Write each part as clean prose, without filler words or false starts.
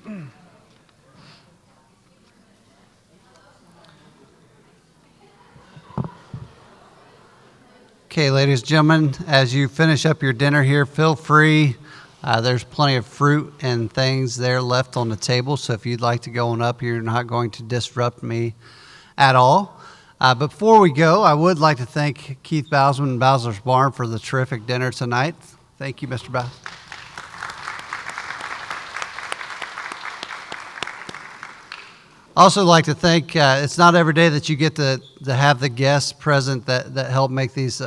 Okay, ladies and gentlemen, as you finish up your dinner here, feel free. There's plenty of fruit and things there left on the table, so if you'd like to go on up, you're not going to disrupt me at all. Before we go, I would like to thank Keith Bowsman and Bowser's Barn for the terrific dinner tonight. Thank you, Mr. Bowser. Also like to thank, it's not every day that you get to have the guests present that help make these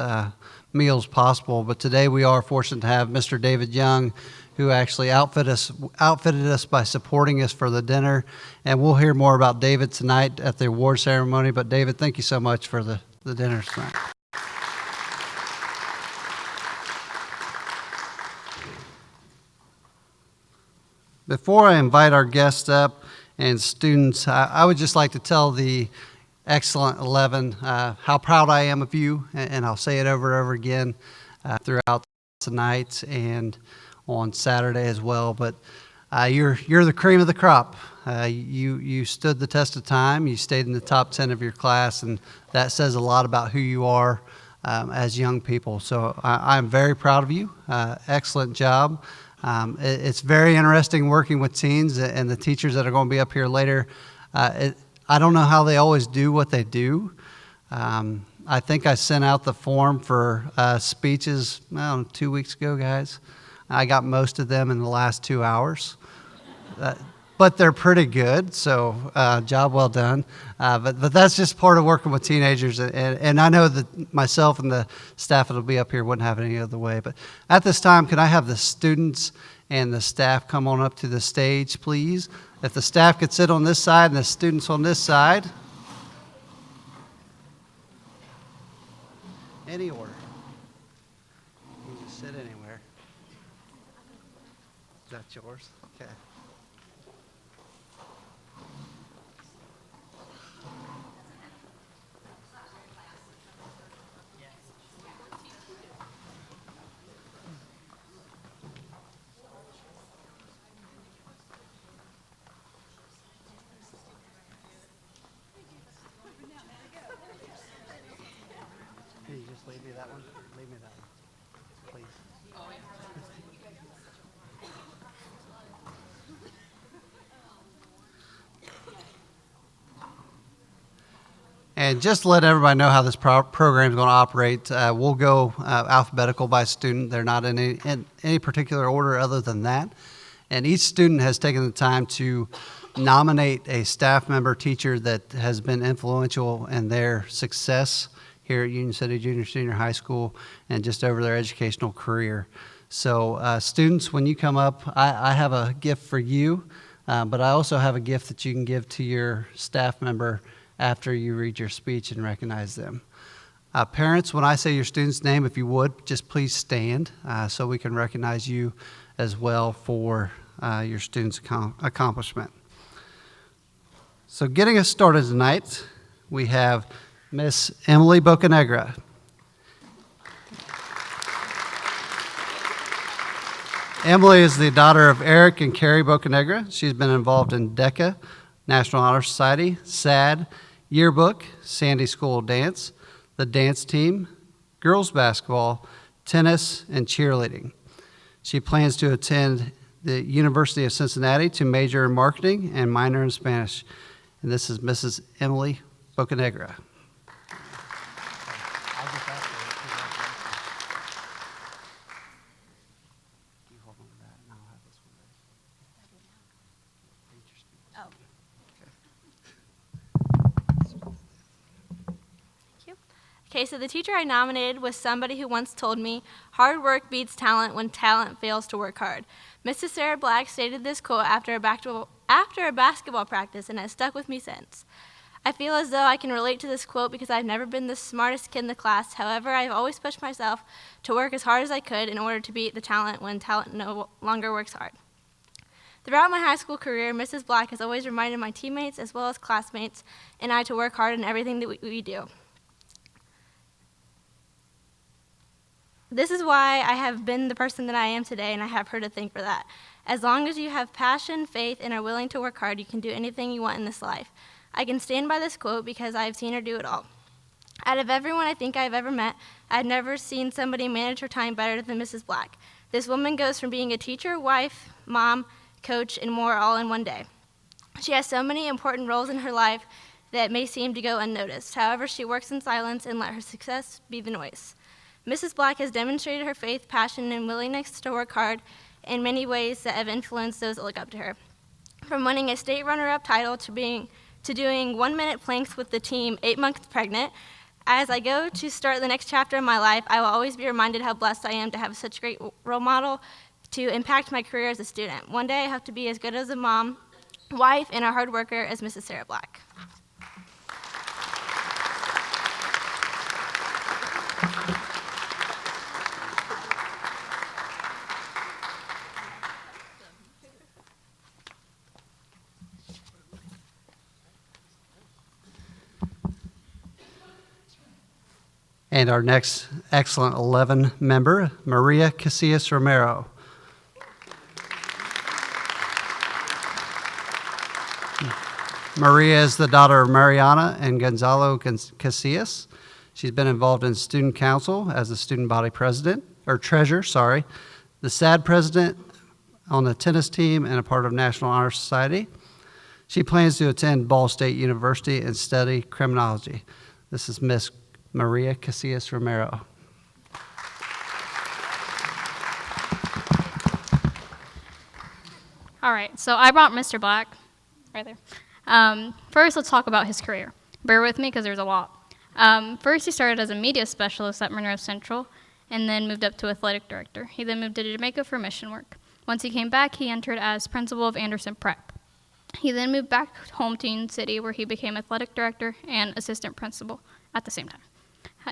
meals possible, but today we are fortunate to have Mr. David Young, who actually outfitted us by supporting us for the dinner, and we'll hear more about David tonight at the award ceremony. But David, thank you so much for the dinner tonight. Before I invite our guests up and students, I would just like to tell the excellent 11 how proud I am of you, and I'll say it over and over again throughout tonight and on Saturday as well. But you're the cream of the crop. You stood the test of time. You stayed in the top 10 of your class, and that says a lot about who you are as young people. So I'm very proud of you. Excellent job. It's very interesting working with teens and the teachers that are going to be up here later. I don't know how they always do what they do. I think I sent out the form for speeches 2 weeks ago, guys. I got most of them in the last 2 hours. But they're pretty good, so job well done. But that's just part of working with teenagers, and I know that myself and the staff that will be up here wouldn't have it any other way. But at this time, can I have the students and the staff come on up to the stage, please? If the staff could sit on this side and the students on this side. Any order. You can just sit anywhere. Is that yours? Okay. Can you just leave me that one? Leave me that one, please. And just to let everybody know how this program is going to operate, we'll go alphabetical by student. They're not in any particular order other than that. And each student has taken the time to nominate a staff member teacher that has been influential in their success here at Union City Junior Senior High School and just over their educational career. So students, when you come up, I have a gift for you, but I also have a gift that you can give to your staff member after you read your speech and recognize them. Parents, when I say your student's name, if you would, just please stand so we can recognize you as well for your student's accomplishment. So getting us started tonight, we have Miss Emily Bocanegra. Emily is the daughter of Eric and Carrie Bocanegra. She's been involved in DECA, National Honor Society, SAD, Yearbook, Sandy School of Dance, the dance team, girls basketball, tennis, and cheerleading. She plans to attend the University of Cincinnati to major in marketing and minor in Spanish. And this is Mrs. Emily Bocanegra. Okay, so the teacher I nominated was somebody who once told me, hard work beats talent when talent fails to work hard. Mrs. Sarah Black stated this quote after a basketball practice, and it has stuck with me since. I feel as though I can relate to this quote because I've never been the smartest kid in the class. However, I've always pushed myself to work as hard as I could in order to beat the talent when talent no longer works hard. Throughout my high school career, Mrs. Black has always reminded my teammates as well as classmates and I to work hard in everything that we do. This is why I have been the person that I am today, and I have her to thank for that. As long as you have passion, faith, and are willing to work hard, you can do anything you want in this life. I can stand by this quote because I have seen her do it all. Out of everyone I think I've ever met, I've never seen somebody manage her time better than Mrs. Black. This woman goes from being a teacher, wife, mom, coach, and more all in one day. She has so many important roles in her life that may seem to go unnoticed. However, she works in silence and let her success be the noise. Mrs. Black has demonstrated her faith, passion, and willingness to work hard in many ways that have influenced those that look up to her. From winning a state runner-up title to doing 1-minute planks with the team 8 months pregnant, as I go to start the next chapter of my life, I will always be reminded how blessed I am to have such a great role model to impact my career as a student. One day I have to be as good as a mom, wife, and a hard worker as Mrs. Sarah Black. And our next excellent 11 member, Maria K.I.S. Romero. Maria is the daughter of Mariana and Gonzalo K.I.S. She's been involved in student council as the student body treasurer, the SAD president on the tennis team and a part of National Honor Society. She plans to attend Ball State University and study criminology. This is Miss Maria K.I.S. Romero. All right, so I brought Mr. Black right there. First, let's talk about his career. Bear with me because there's a lot. First, he started as a media specialist at Monroe Central and then moved up to athletic director. He then moved to Jamaica for mission work. Once he came back, he entered as principal of Anderson Prep. He then moved back home to Union City, where he became athletic director and assistant principal at the same time.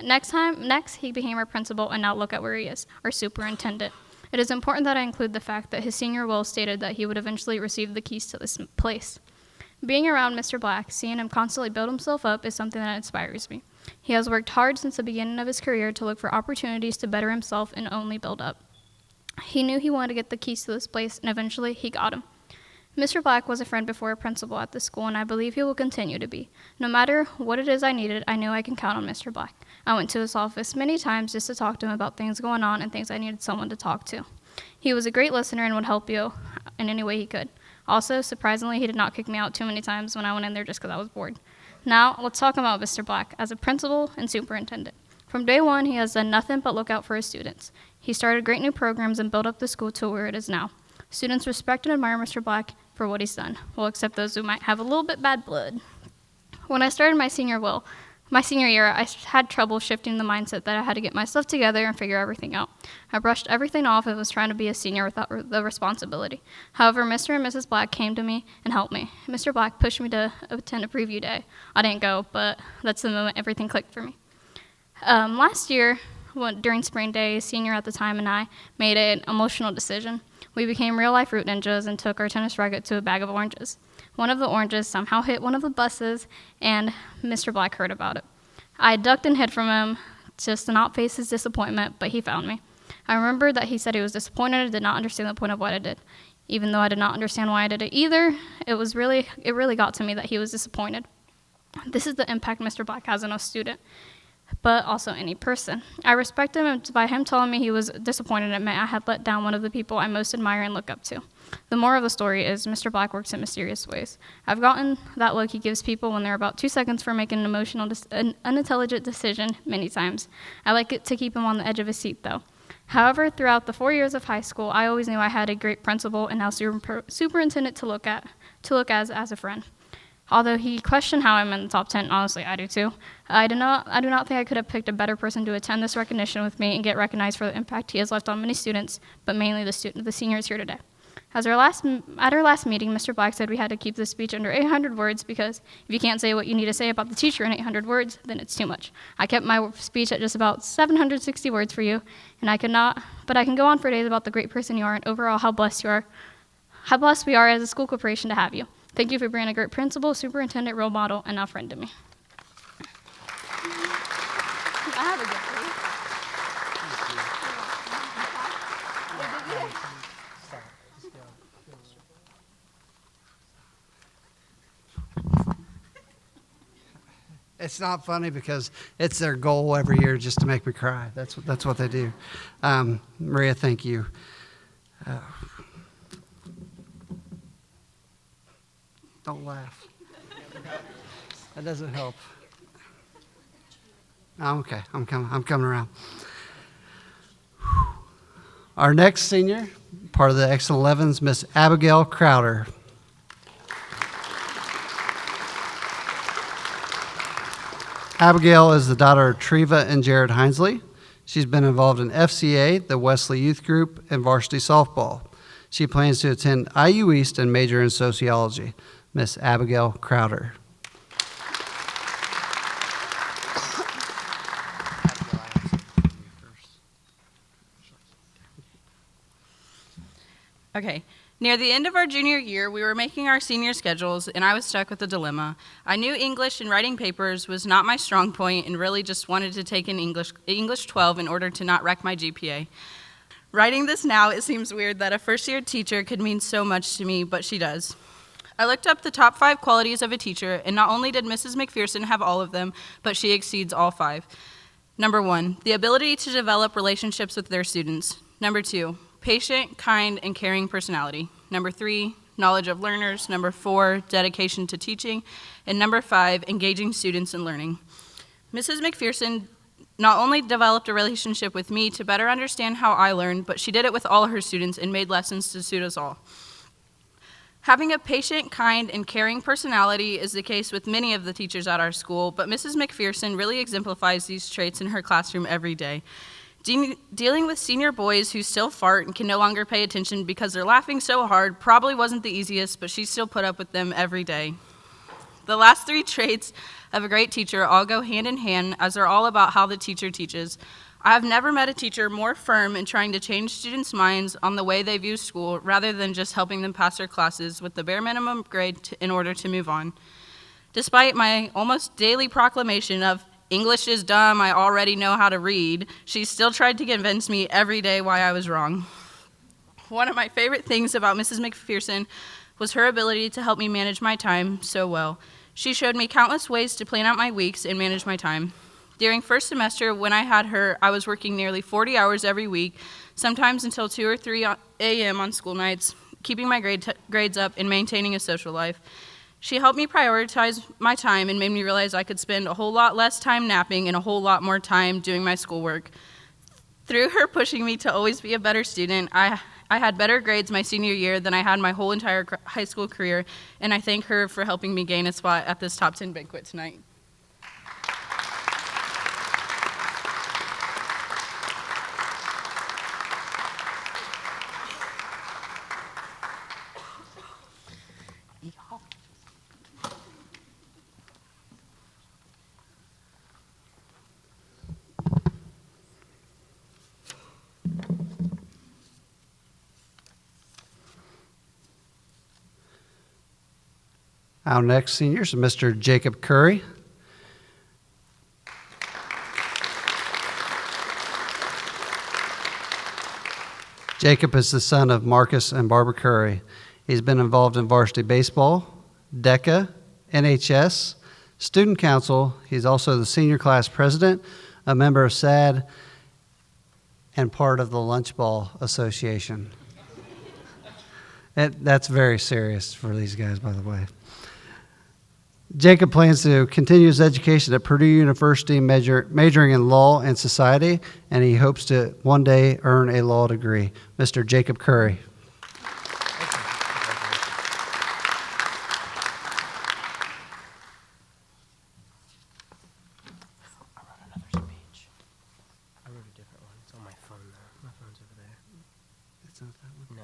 Next, he became our principal, and now look at where he is, our superintendent. It is important that I include the fact that his senior will stated that he would eventually receive the keys to this place. Being around Mr. Black, seeing him constantly build himself up is something that inspires me. He has worked hard since the beginning of his career to look for opportunities to better himself and only build up. He knew he wanted to get the keys to this place, and eventually he got them. Mr. Black was a friend before a principal at this school, and I believe he will continue to be. No matter what it is I needed, I knew I can count on Mr. Black. I went to his office many times just to talk to him about things going on and things I needed someone to talk to. He was a great listener and would help you in any way he could. Also, surprisingly, he did not kick me out too many times when I went in there just because I was bored. Now, let's talk about Mr. Black as a principal and superintendent. From day one, he has done nothing but look out for his students. He started great new programs and built up the school to where it is now. Students respect and admire Mr. Black for what he's done, well, except those who might have a little bit bad blood. When I started my senior year, I had trouble shifting the mindset that I had to get my stuff together and figure everything out. I brushed everything off and was trying to be a senior without the responsibility. However, Mr. and Mrs. Black came to me and helped me. Mr. Black pushed me to attend a preview day. I didn't go, but that's the moment everything clicked for me. Last year, during spring day, a senior at the time and I made an emotional decision. We became real-life root ninjas and took our tennis racket to a bag of oranges. One of the oranges somehow hit one of the buses, and Mr. Black heard about it. I ducked and hid from him just to not face his disappointment, but he found me. I remember that he said he was disappointed and did not understand the point of what I did. Even though I did not understand why I did it either, it really got to me that he was disappointed. This is the impact Mr. Black has on a student, but also any person. I respect him, and by him telling me he was disappointed, it meant I had let down one of the people I most admire and look up to. The moral of the story is Mr. Black works in mysterious ways. I've gotten that look he gives people when they're about 2 seconds from making an unintelligent decision many times. I like it to keep him on the edge of his seat, though. However, throughout the 4 years of high school, I always knew I had a great principal and now superintendent to look as a friend. Although he questioned how I'm in the top 10, honestly, I do too. I do not think I could have picked a better person to attend this recognition with me and get recognized for the impact he has left on many students, but mainly the seniors here today. At our last meeting, Mr. Black said we had to keep this speech under 800 words because if you can't say what you need to say about the teacher in 800 words, then it's too much. I kept my speech at just about 760 words for you, and I can go on for days about the great person you are and overall how blessed we are as a school corporation to have you. Thank you for being a great principal, superintendent, role model, and now friend to me. I have a gift for you. It's not funny because it's their goal every year just to make me cry. That's what they do. Maria, thank you. Don't laugh. That doesn't help. I'm okay. I'm coming around. Our next senior, part of the Excellent 11s, Miss Abigail Crowder. Abigail is the daughter of Treva and Jared Hinesley. She's been involved in FCA, the Wesley Youth Group, and varsity softball. She plans to attend IU East and major in sociology. Miss Abigail Crowder. Okay. Near the end of our junior year, we were making our senior schedules, and I was stuck with a dilemma. I knew English and writing papers was not my strong point and really just wanted to take an English 12 in order to not wreck my GPA. Writing this now, it seems weird that a first-year teacher could mean so much to me, but she does. I looked up the top 5 qualities of a teacher, and not only did Mrs. McPherson have all of them, but she exceeds all 5. Number 1, the ability to develop relationships with their students. Number 2, patient, kind, and caring personality. Number 3, knowledge of learners. Number 4, dedication to teaching. And number 5, engaging students in learning. Mrs. McPherson not only developed a relationship with me to better understand how I learned, but she did it with all her students and made lessons to suit us all. Having a patient, kind, and caring personality is the case with many of the teachers at our school, but Mrs. McPherson really exemplifies these traits in her classroom every day. Dealing with senior boys who still fart and can no longer pay attention because they're laughing so hard probably wasn't the easiest, but she still put up with them every day. The last 3 traits of a great teacher all go hand in hand, as they're all about how the teacher teaches. I have never met a teacher more firm in trying to change students' minds on the way they view school rather than just helping them pass their classes with the bare minimum grade in order to move on. Despite my almost daily proclamation of English is dumb, I already know how to read, she still tried to convince me every day why I was wrong. One of my favorite things about Mrs. McPherson was her ability to help me manage my time so well. She showed me countless ways to plan out my weeks and manage my time. During first semester, when I had her, I was working nearly 40 hours every week, sometimes until 2 or 3 a.m. on school nights, keeping my grades up and maintaining a social life. She helped me prioritize my time and made me realize I could spend a whole lot less time napping and a whole lot more time doing my schoolwork. Through her pushing me to always be a better student, I had better grades my senior year than I had my whole entire high school career, and I thank her for helping me gain a spot at this top 10 banquet tonight. Our next senior is Mr. Jacob Curry. Jacob is the son of Marcus and Barbara Curry. He's been involved in varsity baseball, DECA, NHS, student council. He's also the senior class president, a member of SAD, and part of the Lunchball Association. That's very serious for these guys, by the way. Jacob plans to continue his education at Purdue University, majoring in law and society, and he hopes to one day earn a law degree. Mr. Jacob Curry.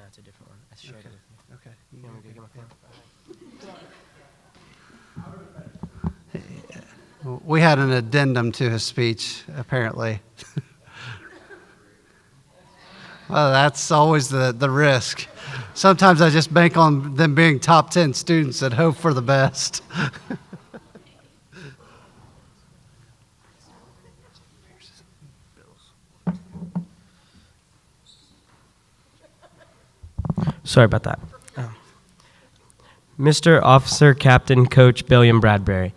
It's a different one. I shared it with you. Okay. You want me to go get my phone? We had an addendum to his speech, apparently. Well, that's always the risk. Sometimes I just bank on them being top 10 students and hope for the best. Sorry about that. Mr. Officer Captain Coach Billiam Bradbury,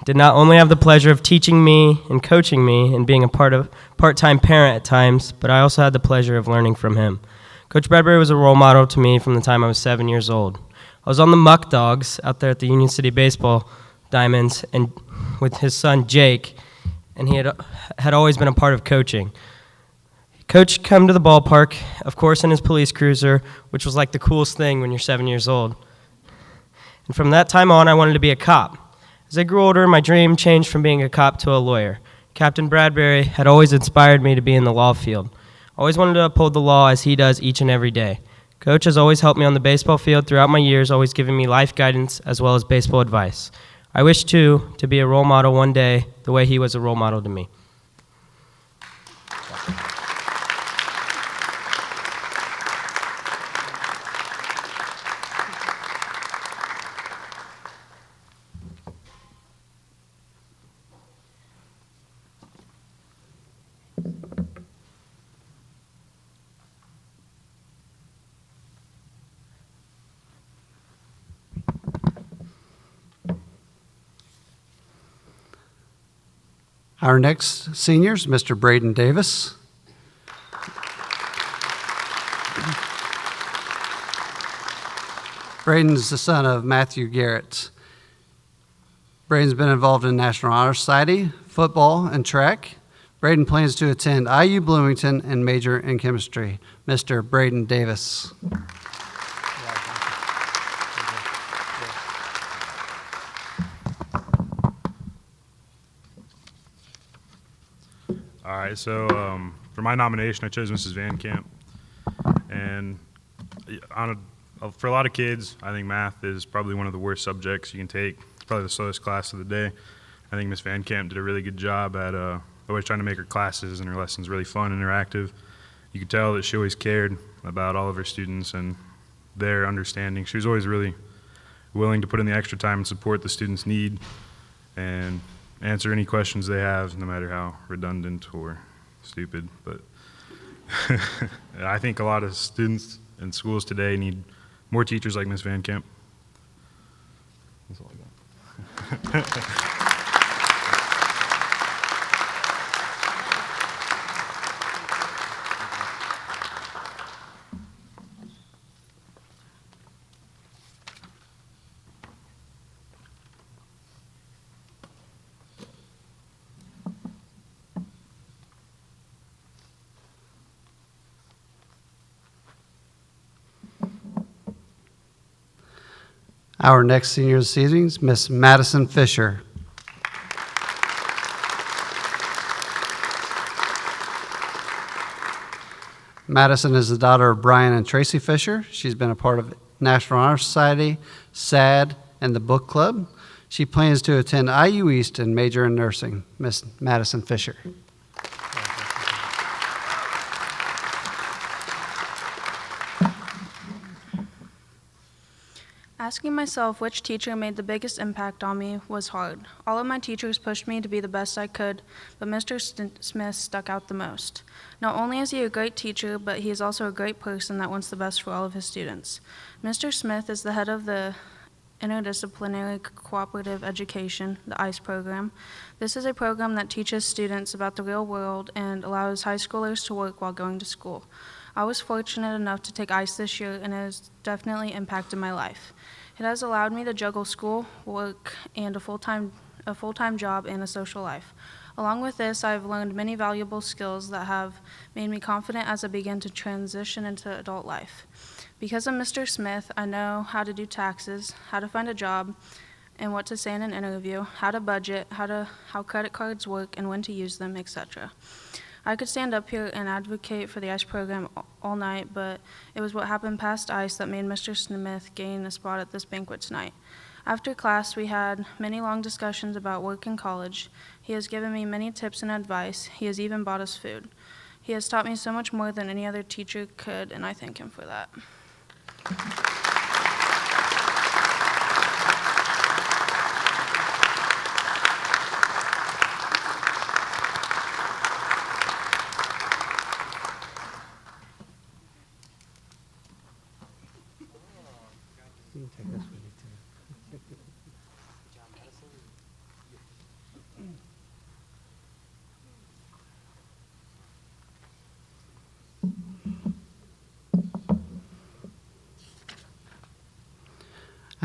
did not only have the pleasure of teaching me and coaching me and being a part-time parent at times, but I also had the pleasure of learning from him. Coach Bradbury was a role model to me from the time I was 7 years old. I was on the Muck Dogs out there at the Union City Baseball Diamonds and with his son Jake, and he had always been a part of coaching. Coach come to the ballpark, of course, in his police cruiser, which was like the coolest thing when you're 7 years old. And from that time on, I wanted to be a cop. As I grew older, my dream changed from being a cop to a lawyer. Captain Bradbury had always inspired me to be in the law field. I always wanted to uphold the law as he does each and every day. Coach has always helped me on the baseball field throughout my years, always giving me life guidance as well as baseball advice. I wish, too, to be a role model one day the way he was a role model to me. Our next senior is Mr. Braden Davis. Braden's the son of Matthew Garrett. Braden's been involved in National Honor Society, football, and track. Braden plans to attend IU Bloomington and major in chemistry. Mr. Braden Davis. All right, so for my nomination, I chose Mrs. Van Camp. And for a lot of kids, I think math is probably one of the worst subjects you can take. It's probably the slowest class of the day. I think Miss Van Camp did a really good job at always trying to make her classes and her lessons really fun and interactive. You could tell that she always cared about all of her students and their understanding. She was always really willing to put in the extra time and support the students' need and answer any questions they have, no matter how redundant or stupid. But I think a lot of students in schools today need more teachers like Miss Van Camp. That's all I got. Our next senior this evening is Miss Madison Fisher. Madison is the daughter of Brian and Tracy Fisher. She's been a part of National Honor Society, SAD, and the Book Club. She plans to attend IU East and major in nursing. Miss Madison Fisher. Asking myself which teacher made the biggest impact on me was hard. All of my teachers pushed me to be the best I could, but Mr. Smith stuck out the most. Not only is he a great teacher, but he is also a great person that wants the best for all of his students. Mr. Smith is the head of the Interdisciplinary Cooperative Education, the I.S program. This is a program that teaches students about the real world and allows high schoolers to work while going to school. I was fortunate enough to take I.S this year, and it has definitely impacted my life. It has allowed me to juggle school, work, and a full-time job and a social life. Along with this, I've learned many valuable skills that have made me confident as I begin to transition into adult life. Because of Mr. Smith, I know how to do taxes, how to find a job, and what to say in an interview, how to budget, how credit cards work, and when to use them, etc. I could stand up here and advocate for the I.S program all night, but it was what happened past I.S that made Mr. Smith gain a spot at this banquet tonight. After class, we had many long discussions about work and college. He has given me many tips and advice. He has even bought us food. He has taught me so much more than any other teacher could, and I thank him for that.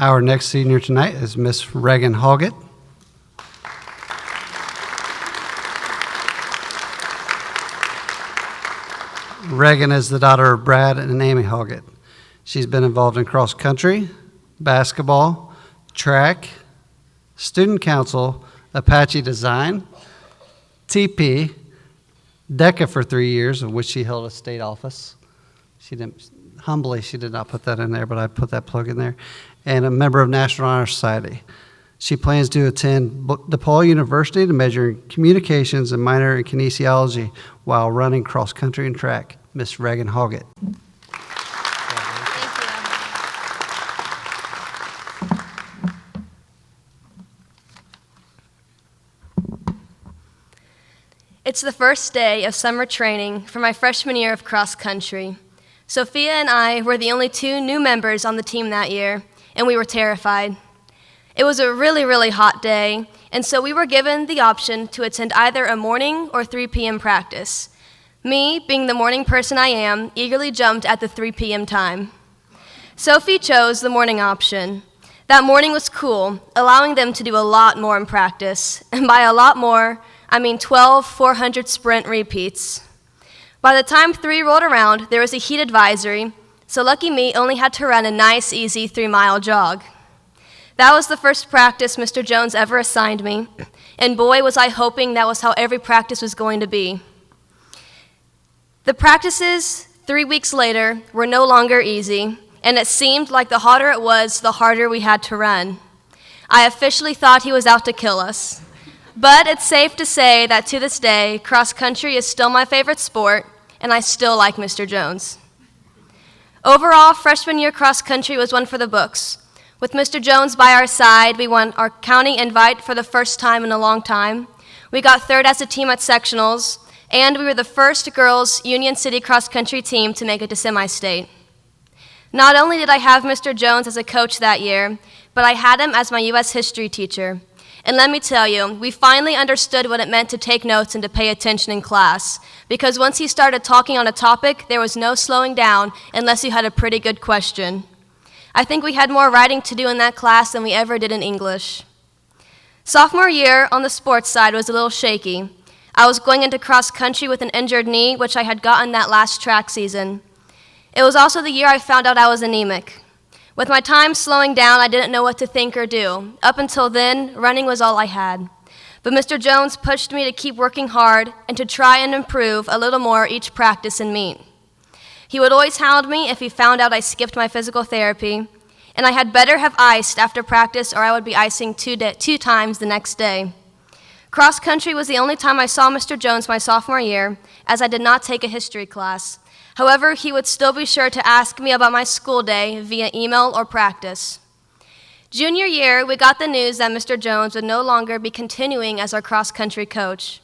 Our next senior tonight is Miss Reagan Hoggett. Reagan is the daughter of Brad and Amy Hoggett. She's been involved in cross country, basketball, track, student council, Apache design, TP, DECA for 3 years, of which she held a state office. She did not put that in there, but I put that plug in there. And a member of National Honor Society. She plans to attend DePaul University to major in communications and minor in kinesiology while running cross country and track. Miss Reagan Hoggett. It's the first day of summer training for my freshman year of cross country. Sophia and I were the only 2 new members on the team that year, and we were terrified. It was a really, really hot day, and so we were given the option to attend either a morning or 3 p.m. practice. Me, being the morning person I am, eagerly jumped at the 3 p.m. time. Sophie chose the morning option. That morning was cool, allowing them to do a lot more in practice, and by a lot more, I mean 12 400 sprint repeats. By the time 3 rolled around, there was a heat advisory, so lucky me only had to run a nice, easy 3-mile jog. That was the first practice Mr. Jones ever assigned me, and boy, was I hoping that was how every practice was going to be. The practices 3 weeks later were no longer easy, and it seemed like the hotter it was, the harder we had to run. I officially thought he was out to kill us. But it's safe to say that to this day, cross country is still my favorite sport, and I still like Mr. Jones. Overall, freshman year cross country was one for the books. With Mr. Jones by our side, we won our county invite for the first time in a long time. We got 3rd as a team at sectionals, and we were the first girls' Union City cross country team to make it to semi-state. Not only did I have Mr. Jones as a coach that year, but I had him as my U.S. history teacher. And let me tell you, we finally understood what it meant to take notes and to pay attention in class, because once he started talking on a topic, there was no slowing down unless you had a pretty good question. I think we had more writing to do in that class than we ever did in English. Sophomore year on the sports side was a little shaky. I was going into cross country with an injured knee, which I had gotten that last track season. It was also the year I found out I was anemic. With my time slowing down, I didn't know what to think or do. Up until then, running was all I had. But Mr. Jones pushed me to keep working hard and to try and improve a little more each practice and meet. He would always hound me if he found out I skipped my physical therapy, and I had better have iced after practice or I would be icing 2 times the next day. Cross country was the only time I saw Mr. Jones my sophomore year, as I did not take a history class. However, he would still be sure to ask me about my school day via email or practice. Junior year, we got the news that Mr. Jones would no longer be continuing as our cross-country coach.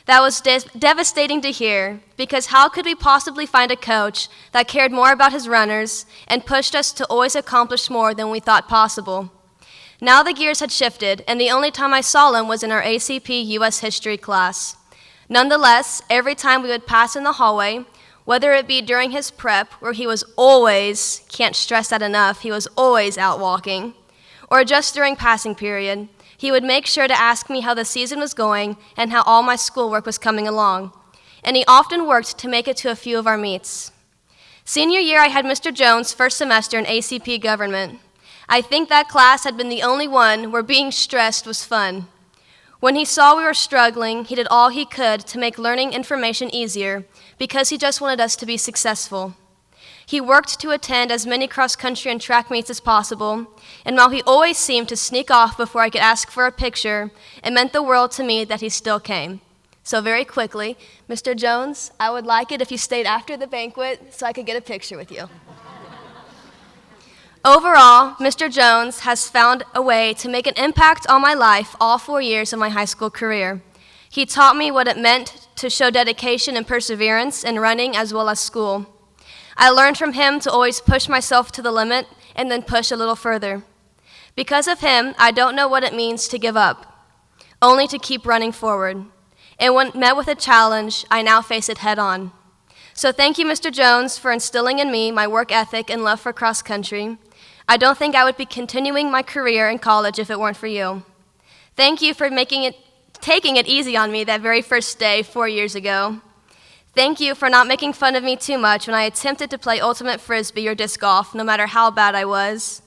That was devastating to hear, because how could we possibly find a coach that cared more about his runners and pushed us to always accomplish more than we thought possible? Now the gears had shifted, and the only time I saw him was in our ACP U.S. history class. Nonetheless, every time we would pass in the hallway, whether it be during his prep, where he was always, can't stress that enough, he was always out walking, or just during passing period, he would make sure to ask me how the season was going and how all my schoolwork was coming along. And he often worked to make it to a few of our meets. Senior year, I had Mr. Jones' first semester in ACP government. I think that class had been the only one where being stressed was fun. When he saw we were struggling, he did all he could to make learning information easier because he just wanted us to be successful. He worked to attend as many cross-country and track meets as possible, and while he always seemed to sneak off before I could ask for a picture, it meant the world to me that he still came. So very quickly, Mr. Jones, I would like it if you stayed after the banquet so I could get a picture with you. Overall, Mr. Jones has found a way to make an impact on my life all 4 years of my high school career. He taught me what it meant to show dedication and perseverance in running as well as school. I learned from him to always push myself to the limit and then push a little further. Because of him, I don't know what it means to give up, only to keep running forward. And when met with a challenge, I now face it head on. So thank you, Mr. Jones, for instilling in me my work ethic and love for cross country. I don't think I would be continuing my career in college if it weren't for you. Thank you for taking it easy on me that very first day 4 years ago. Thank you for not making fun of me too much when I attempted to play ultimate frisbee or disc golf, no matter how bad I was.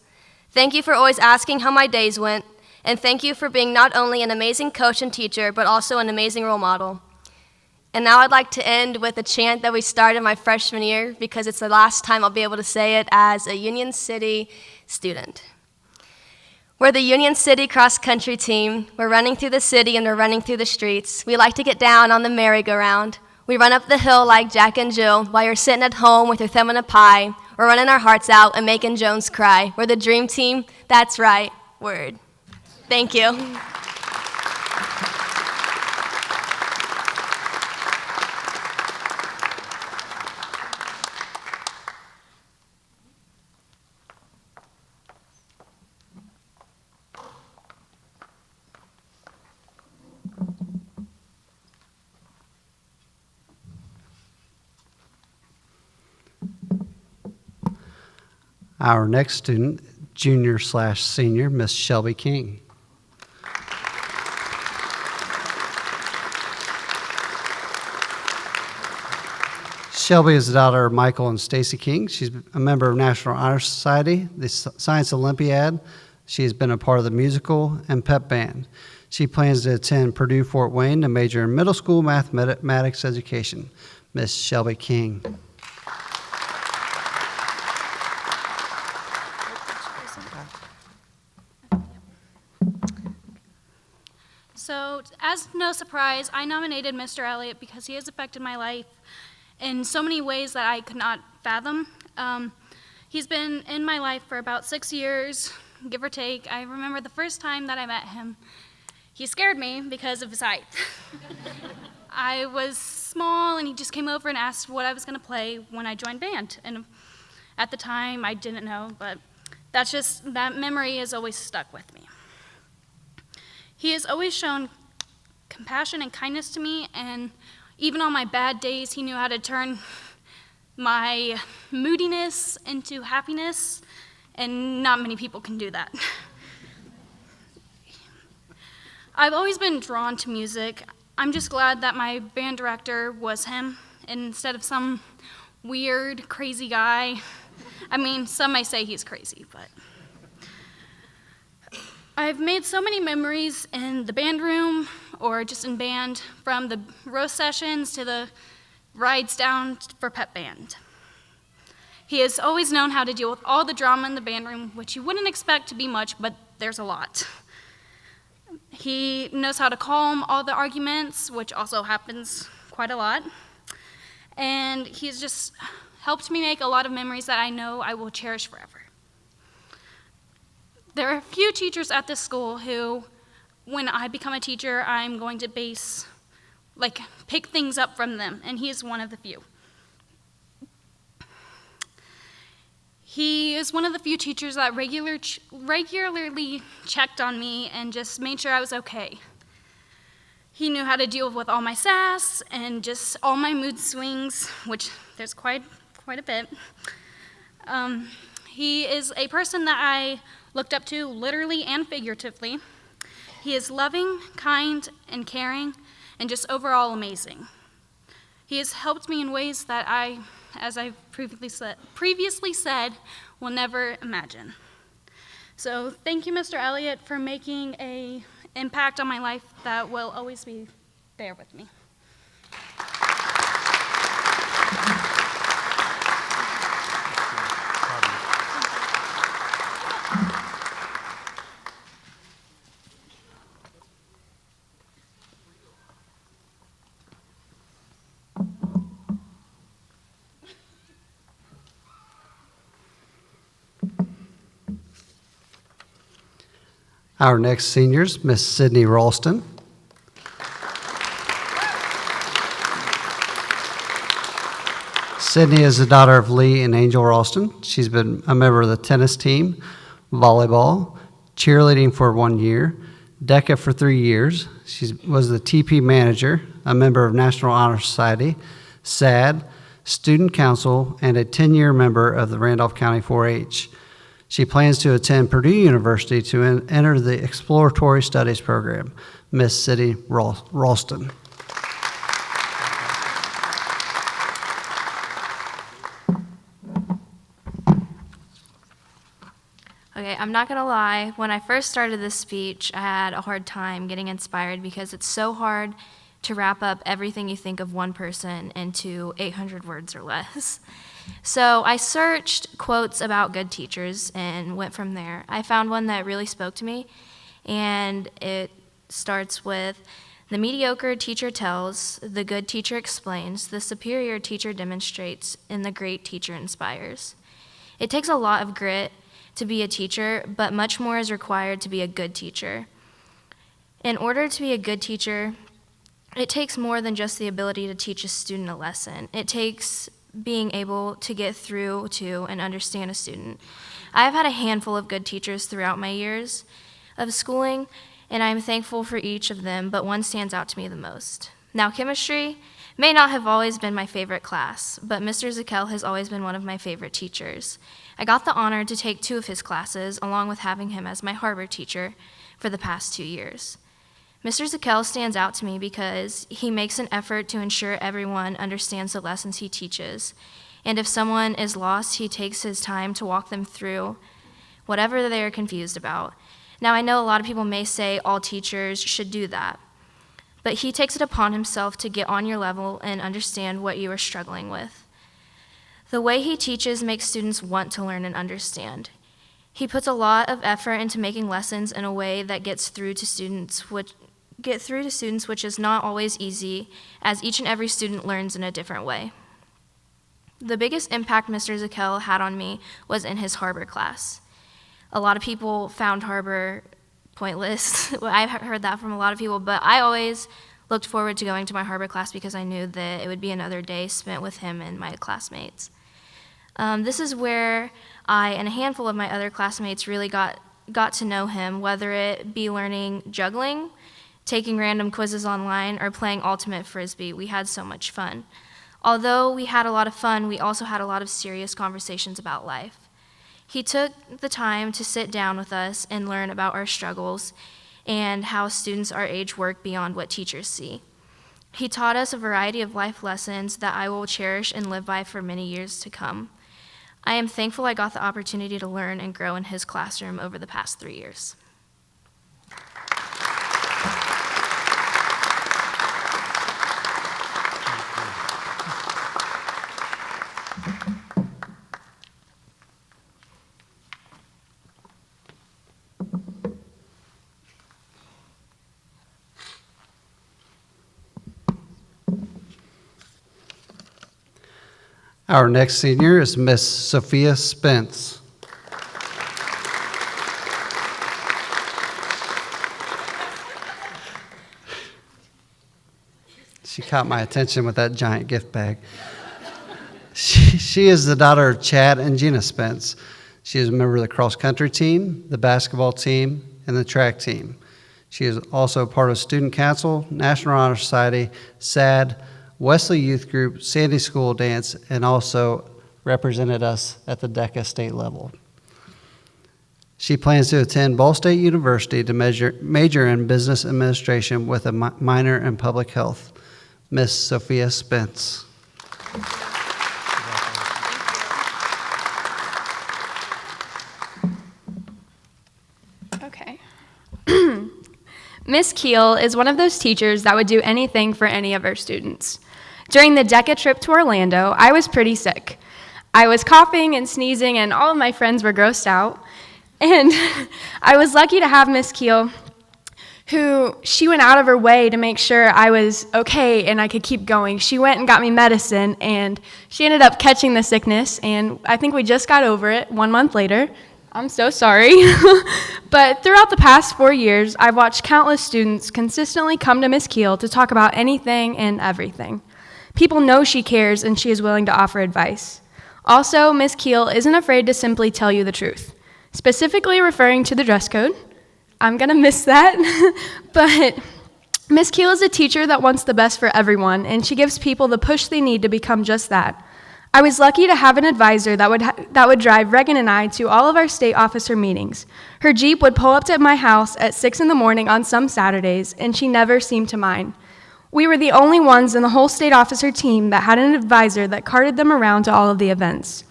Thank you for always asking how my days went, and thank you for being not only an amazing coach and teacher, but also an amazing role model. And now I'd like to end with a chant that we started my freshman year because it's the last time I'll be able to say it as a Union City student. We're the Union City cross-country team. We're running through the city and we're running through the streets. We like to get down on the merry-go-round. We run up the hill like Jack and Jill while you're sitting at home with your thumb in a pie. We're running our hearts out and making Jones cry. We're the dream team. That's right. Word. Thank you. Our next student, junior/senior, Miss Shelby King. Shelby is the daughter of Michael and Stacy King. She's a member of National Honor Society, the Science Olympiad. She has been a part of the musical and pep band. She plans to attend Purdue Fort Wayne to major in middle school mathematics education. Miss Shelby King. So, as no surprise, I nominated Mr. Elliott because he has affected my life in so many ways that I could not fathom. He's been in my life for about 6 years, give or take. I remember the first time that I met him, he scared me because of his height. I was small, and he just came over and asked what I was going to play when I joined band. And at the time, I didn't know, but that memory has always stuck with me. He has always shown compassion and kindness to me, and even on my bad days, he knew how to turn my moodiness into happiness, and not many people can do that. I've always been drawn to music. I'm just glad that my band director was him instead of some weird, crazy guy. I mean, some may say he's crazy, but I've made so many memories in the band room or just in band, from the roast sessions to the rides down for pep band. He has always known how to deal with all the drama in the band room, which you wouldn't expect to be much, but there's a lot. He knows how to calm all the arguments, which also happens quite a lot. And he's just helped me make a lot of memories that I know I will cherish forever. There are a few teachers at this school who, when I become a teacher, I'm going to pick things up from them, and he is one of the few. He is one of the few teachers that regularly checked on me and just made sure I was okay. He knew how to deal with all my sass and just all my mood swings, which there's quite a bit. He is a person that I looked up to literally and figuratively. He is loving, kind, and caring, and just overall amazing. He has helped me in ways that I, as I've previously said, will never imagine. So thank you, Mr. Elliott, for making an impact on my life that will always be there with me. Our next seniors, Miss Sydney Ralston. Sydney is the daughter of Lee and Angel Ralston. She's been a member of the tennis team, volleyball, cheerleading for 1 year, DECA for 3 years. She was the TP manager, a member of National Honor Society, SAD, student council, and a 10-year member of the Randolph County 4-H. She plans to attend Purdue University to enter the Exploratory Studies program. Miss City Ralston. Okay, I'm not gonna lie, when I first started this speech, I had a hard time getting inspired because it's so hard to wrap up everything you think of one person into 800 words or less. So I searched quotes about good teachers and went from there. I found one that really spoke to me, and it starts with, "The mediocre teacher tells, the good teacher explains, the superior teacher demonstrates, and the great teacher inspires." It takes a lot of grit to be a teacher, but much more is required to be a good teacher. In order to be a good teacher, it takes more than just the ability to teach a student a lesson. It takes being able to get through to and understand a student. I've had a handful of good teachers throughout my years of schooling, and I'm thankful for each of them, but one stands out to me the most. Now, chemistry may not have always been my favorite class, but Mr. Zakel has always been one of my favorite teachers. I got the honor to take 2 of his classes, along with having him as my harbor teacher for the past 2 years. Mr. Zakel stands out to me because he makes an effort to ensure everyone understands the lessons he teaches, and if someone is lost, he takes his time to walk them through whatever they are confused about. Now, I know a lot of people may say all teachers should do that, but he takes it upon himself to get on your level and understand what you are struggling with. The way he teaches makes students want to learn and understand. He puts a lot of effort into making lessons in a way that gets through to students, which is not always easy, as each and every student learns in a different way. The biggest impact Mr. Zakel had on me was in his harbor class. A lot of people found harbor pointless. I've heard that from a lot of people, but I always looked forward to going to my harbor class because I knew that it would be another day spent with him and my classmates. This is where I and a handful of my other classmates really got to know him, whether it be learning juggling, taking random quizzes online, or playing ultimate frisbee. We had so much fun. Although we had a lot of fun, we also had a lot of serious conversations about life. He took the time to sit down with us and learn about our struggles and how students our age work beyond what teachers see. He taught us a variety of life lessons that I will cherish and live by for many years to come. I am thankful I got the opportunity to learn and grow in his classroom over the past 3 years. Our next senior is Miss Sophia Spence. She caught my attention with that giant gift bag. She is the daughter of Chad and Gina Spence. She is a member of the cross-country team, the basketball team, and the track team. She is also part of Student Council, National Honor Society, SAD, Wesley Youth Group, Sandy School Dance, and also represented us at the DECA state level. She plans to attend Ball State University to major in business administration with a minor in public health. Miss Sophia Spence. Okay. Miss Keel is one of those teachers that would do anything for any of our students. During the DECA trip to Orlando, I was pretty sick. I was coughing and sneezing, and all of my friends were grossed out. And I was lucky to have Miss Keel, she went out of her way to make sure I was okay and I could keep going. She went and got me medicine, and she ended up catching the sickness, and I think we just got over it 1 month later. I'm so sorry. But throughout the past 4 years, I've watched countless students consistently come to Miss Keel to talk about anything and everything. People know she cares and she is willing to offer advice. Also, Miss Keel isn't afraid to simply tell you the truth, specifically referring to the dress code. I'm gonna miss that, but Miss Keel is a teacher that wants the best for everyone, and she gives people the push they need to become just that. I was lucky to have an advisor that would drive Reagan and I to all of our state officer meetings. Her Jeep would pull up to my house at 6 in the morning on some Saturdays, and she never seemed to mind. We were the only ones in the whole state officer team that had an advisor that carted them around to all of the events.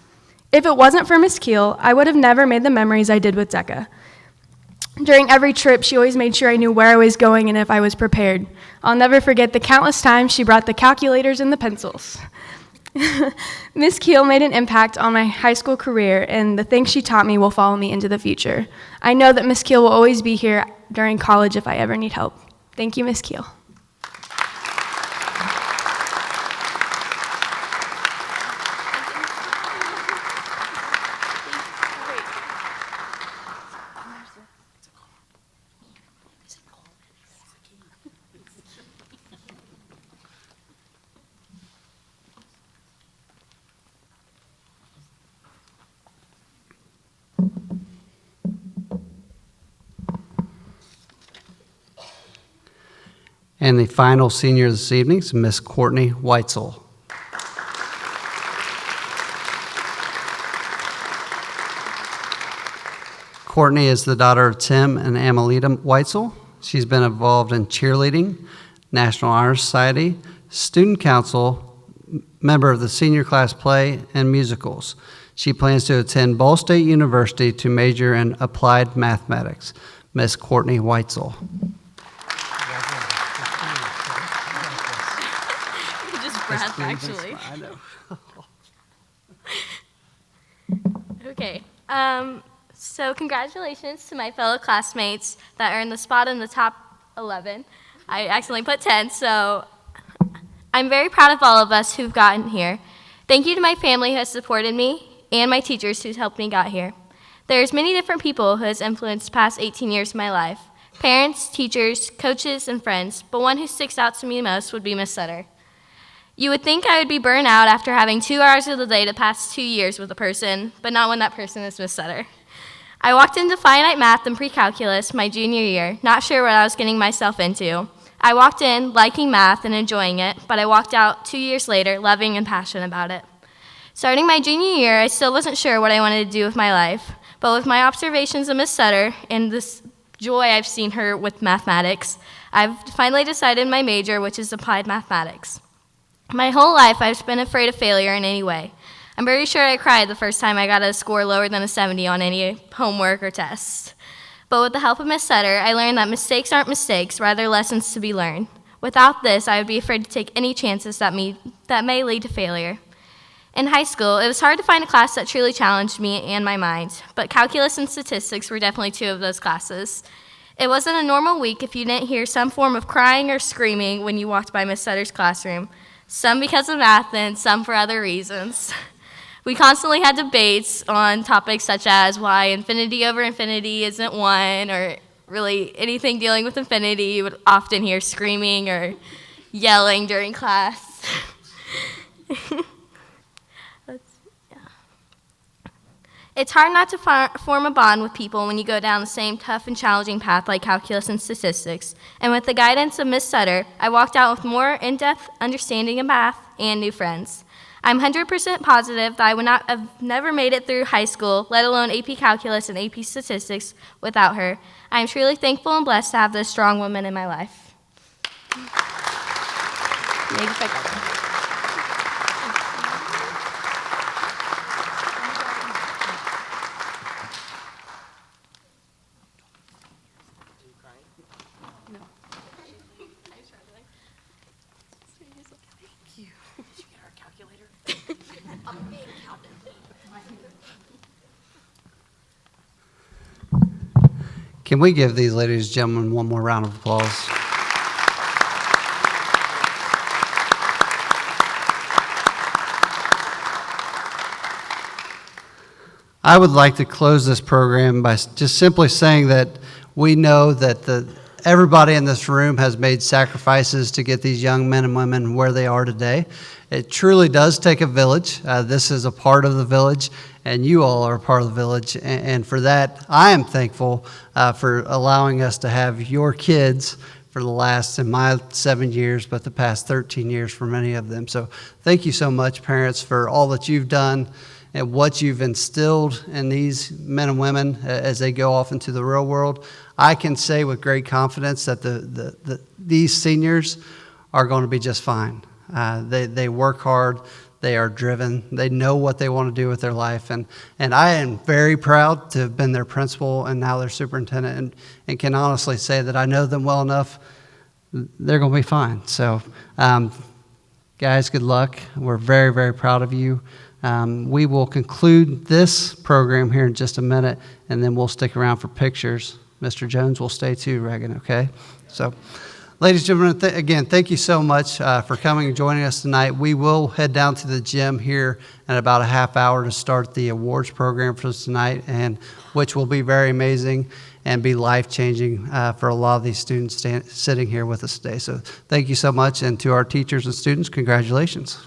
If it wasn't for Miss Keel, I would have never made the memories I did with Decca. During every trip, she always made sure I knew where I was going and if I was prepared. I'll never forget the countless times she brought the calculators and the pencils. Miss Keel made an impact on my high school career, and the things she taught me will follow me into the future. I know that Miss Keel will always be here during college if I ever need help. Thank you, Miss Keel. And the final senior this evening is Miss Courtney Weitzel. Courtney is the daughter of Tim and Amelita Weitzel. She's been involved in cheerleading, National Honor Society, Student Council, member of the senior class play, and musicals. She plans to attend Ball State University to major in applied mathematics. Miss Courtney Weitzel. Breath, actually. I know. Okay. So congratulations to my fellow classmates that earned the spot in the top 11. I accidentally put 10, so I'm very proud of all of us who've gotten here. Thank you to my family who has supported me and my teachers who's helped me get here. There's many different people who has influenced the past 18 years of my life. Parents, teachers, coaches, and friends, but one who sticks out to me most would be Miss Sutter. You would think I would be burned out after having 2 hours of the day to pass 2 years with a person, but not when that person is Miss Sutter. I walked into finite math and pre-calculus my junior year, not sure what I was getting myself into. I walked in liking math and enjoying it, but I walked out 2 years later loving and passionate about it. Starting my junior year, I still wasn't sure what I wanted to do with my life, but with my observations of Miss Sutter and this joy I've seen her with mathematics, I've finally decided my major, which is applied mathematics. My whole life, I've been afraid of failure in any way. I'm very sure I cried the first time I got a score lower than a 70 on any homework or tests. But with the help of Miss Sutter, I learned that mistakes aren't mistakes, rather lessons to be learned. Without this, I would be afraid to take any chances that may lead to failure. In high school, it was hard to find a class that truly challenged me and my mind, but calculus and statistics were definitely two of those classes. It wasn't a normal week if you didn't hear some form of crying or screaming when you walked by Miss Sutter's classroom. Some because of math and some for other reasons. We constantly had debates on topics such as why infinity over infinity isn't 1, or really anything dealing with infinity. You would often hear screaming or yelling during class. It's hard not to form a bond with people when you go down the same tough and challenging path like calculus and statistics. And with the guidance of Miss Sutter, I walked out with more in-depth understanding of math and new friends. I'm 100% positive that I would not have never made it through high school, let alone AP Calculus and AP Statistics, without her. I am truly thankful and blessed to have this strong woman in my life. Can we give these ladies and gentlemen one more round of applause? I would like to close this program by just simply saying that we know that everybody in this room has made sacrifices to get these young men and women where they are today. It truly does take a village. This is a part of the village, and you all are a part of the village. And for that, I am thankful for allowing us to have your kids for the last, in my 7 years, but the past 13 years for many of them. So thank you so much, parents, for all that you've done and what you've instilled in these men and women as they go off into the real world. I can say with great confidence that these seniors are going to be just fine. They work hard. They are driven. They know what they want to do with their life. And I am very proud to have been their principal and now their superintendent, and can honestly say that I know them well enough. They're going to be fine. So, guys, good luck. We're very, very proud of you. We will conclude this program here in just a minute, and then we'll stick around for pictures. Mr. Jones will stay too, Reagan, okay? So, ladies and gentlemen, again, thank you so much for coming and joining us tonight. We will head down to the gym here in about a half hour to start the awards program for tonight, and which will be very amazing and be life-changing for a lot of these students sitting here with us today. So thank you so much, and to our teachers and students, congratulations.